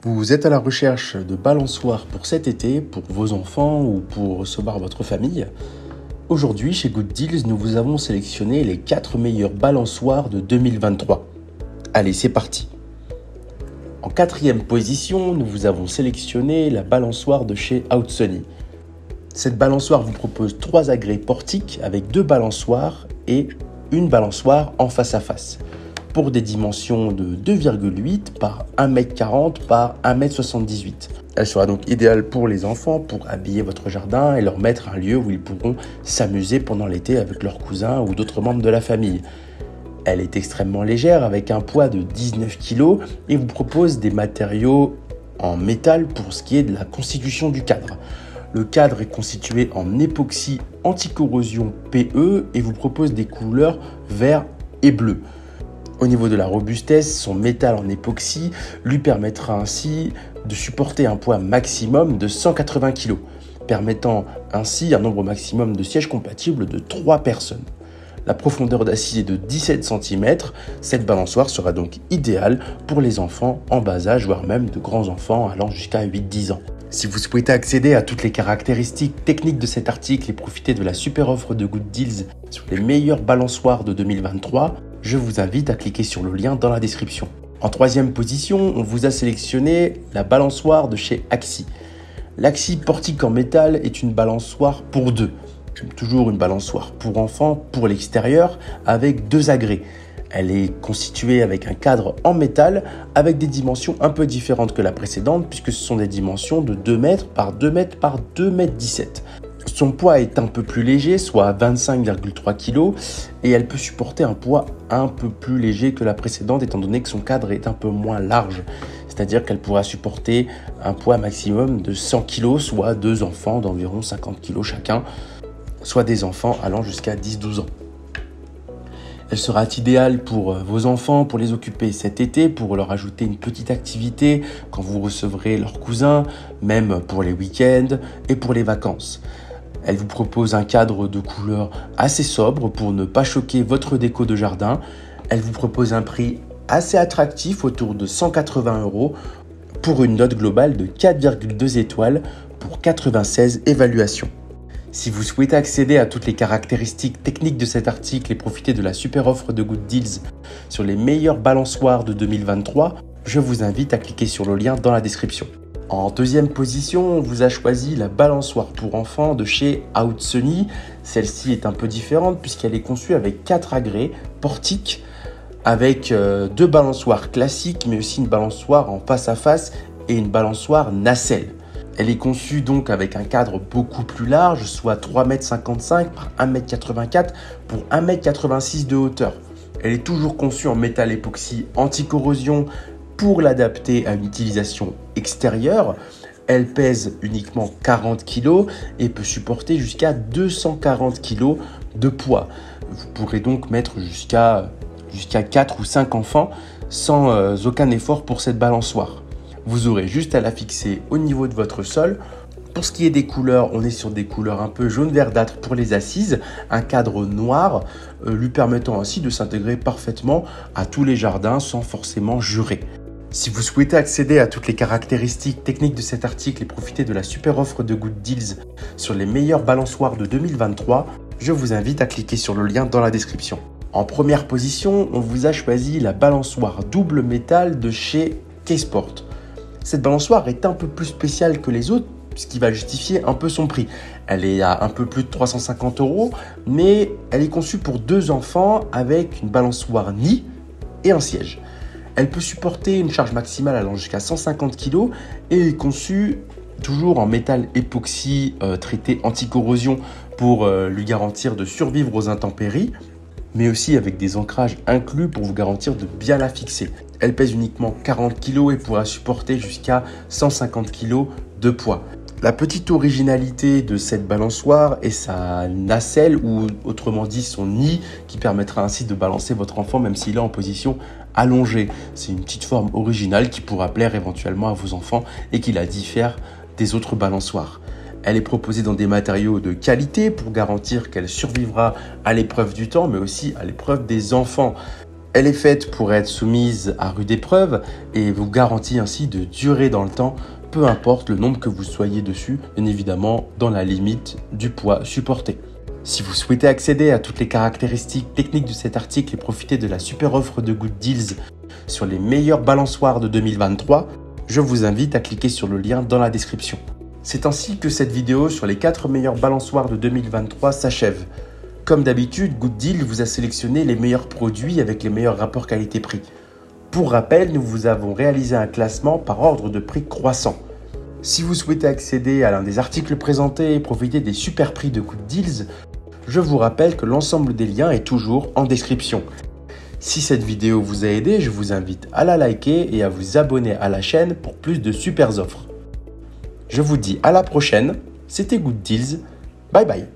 Vous êtes à la recherche de balançoires pour cet été, pour vos enfants ou pour recevoir votre famille. Aujourd'hui, chez Good Deals, nous vous avons sélectionné les 4 meilleurs balançoires de 2023. Allez, c'est parti. En 4e position, nous vous avons sélectionné la balançoire de chez Outsony. Cette balançoire vous propose 3 agrès portiques avec 2 balançoires et une balançoire en face à face, pour des dimensions de 2,8 par 1,40 m par 1,78 m. Elle sera donc idéale pour les enfants, pour habiller votre jardin et leur mettre un lieu où ils pourront s'amuser pendant l'été avec leurs cousins ou d'autres membres de la famille. Elle est extrêmement légère avec un poids de 19 kg et vous propose des matériaux en métal pour ce qui est de la constitution du cadre. Le cadre est constitué en époxy anti-corrosion PE et vous propose des couleurs vert et bleu. Au niveau de la robustesse, son métal en époxy lui permettra ainsi de supporter un poids maximum de 180 kg, permettant ainsi un nombre maximum de sièges compatibles de 3 personnes. La profondeur d'assise est de 17 cm, cette balançoire sera donc idéale pour les enfants en bas âge, voire même de grands enfants allant jusqu'à 8-10 ans. Si vous souhaitez accéder à toutes les caractéristiques techniques de cet article et profiter de la super offre de Good Deals sur les meilleures balançoires de 2023, je vous invite à cliquer sur le lien dans la description. En 3e position, on vous a sélectionné la balançoire de chez Axi. L'Axi portique en métal est une balançoire pour 2. Toujours une balançoire pour enfants, pour l'extérieur, avec 2 agrès. Elle est constituée avec un cadre en métal avec des dimensions un peu différentes que la précédente puisque ce sont des dimensions de 2 m par 2 m par 2,17 m. Son poids est un peu plus léger, soit 25,3 kg, et elle peut supporter un poids un peu plus léger que la précédente étant donné que son cadre est un peu moins large. C'est-à-dire qu'elle pourra supporter un poids maximum de 100 kg, soit 2 enfants d'environ 50 kg chacun, soit des enfants allant jusqu'à 10-12 ans. Elle sera idéale pour vos enfants, pour les occuper cet été, pour leur ajouter une petite activité quand vous recevrez leurs cousins, même pour les week-ends et pour les vacances. Elle vous propose un cadre de couleur assez sobre pour ne pas choquer votre déco de jardin. Elle vous propose un prix assez attractif autour de 180 € pour une note globale de 4,2 étoiles pour 96 évaluations. Si vous souhaitez accéder à toutes les caractéristiques techniques de cet article et profiter de la super offre de Good Deals sur les meilleures balançoires de 2023, je vous invite à cliquer sur le lien dans la description. En 2e position, on vous a choisi la balançoire pour enfants de chez Outsony. Celle-ci est un peu différente puisqu'elle est conçue avec 4 agrès portiques avec 2 balançoires classiques mais aussi une balançoire en face à face et une balançoire nacelle. Elle est conçue donc avec un cadre beaucoup plus large, soit 3,55 m par 1,84 m pour 1,86 m de hauteur. Elle est toujours conçue en métal époxy anti-corrosion pour l'adapter à une utilisation extérieure. Elle pèse uniquement 40 kg et peut supporter jusqu'à 240 kg de poids. Vous pourrez donc mettre jusqu'à 4 ou 5 enfants sans aucun effort pour cette balançoire. Vous aurez juste à la fixer au niveau de votre sol. Pour ce qui est des couleurs, on est sur des couleurs un peu jaune verdâtre pour les assises, un cadre noir lui permettant ainsi de s'intégrer parfaitement à tous les jardins sans forcément jurer. Si vous souhaitez accéder à toutes les caractéristiques techniques de cet article et profiter de la super offre de Good Deals sur les meilleures balançoires de 2023, je vous invite à cliquer sur le lien dans la description. En 1re position, on vous a choisi la balançoire double métal de chez K-Sport. Cette balançoire est un peu plus spéciale que les autres, ce qui va justifier un peu son prix. Elle est à un peu plus de 350 €, mais elle est conçue pour 2 enfants avec une balançoire nid et un siège. Elle peut supporter une charge maximale allant jusqu'à 150 kg et est conçue toujours en métal époxy traité anti-corrosion pour lui garantir de survivre aux intempéries, mais aussi avec des ancrages inclus pour vous garantir de bien la fixer. Elle pèse uniquement 40 kg et pourra supporter jusqu'à 150 kg de poids. La petite originalité de cette balançoire est sa nacelle ou autrement dit son nid qui permettra ainsi de balancer votre enfant même s'il est en position allongée. C'est une petite forme originale qui pourra plaire éventuellement à vos enfants et qui la diffère des autres balançoires. Elle est proposée dans des matériaux de qualité pour garantir qu'elle survivra à l'épreuve du temps mais aussi à l'épreuve des enfants. Elle est faite pour être soumise à rude épreuve et vous garantit ainsi de durer dans le temps, peu importe le nombre que vous soyez dessus, bien évidemment dans la limite du poids supporté. Si vous souhaitez accéder à toutes les caractéristiques techniques de cet article et profiter de la super offre de Good Deals sur les meilleures balançoires de 2023, je vous invite à cliquer sur le lien dans la description. C'est ainsi que cette vidéo sur les 4 meilleures balançoires de 2023 s'achève. Comme d'habitude, Good Deal vous a sélectionné les meilleurs produits avec les meilleurs rapports qualité-prix. Pour rappel, nous vous avons réalisé un classement par ordre de prix croissant. Si vous souhaitez accéder à l'un des articles présentés et profiter des super prix de Good Deals, je vous rappelle que l'ensemble des liens est toujours en description. Si cette vidéo vous a aidé, je vous invite à la liker et à vous abonner à la chaîne pour plus de super offres. Je vous dis à la prochaine, c'était Good Deals, bye bye.